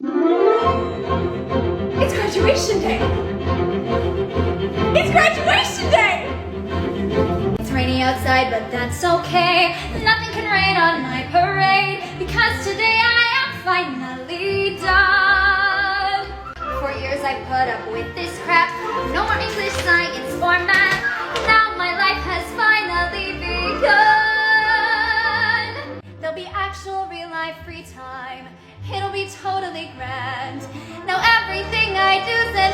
It's graduation day! It's graduation day! It's raining outside, but that's okay. Nothing can rain on my parade, because today I am finally done. For years I put up with this crap. No more English, science, or math. Now my life has finally begun. There'll be actual real life free time. It'll be totally grand. Now everything I do's and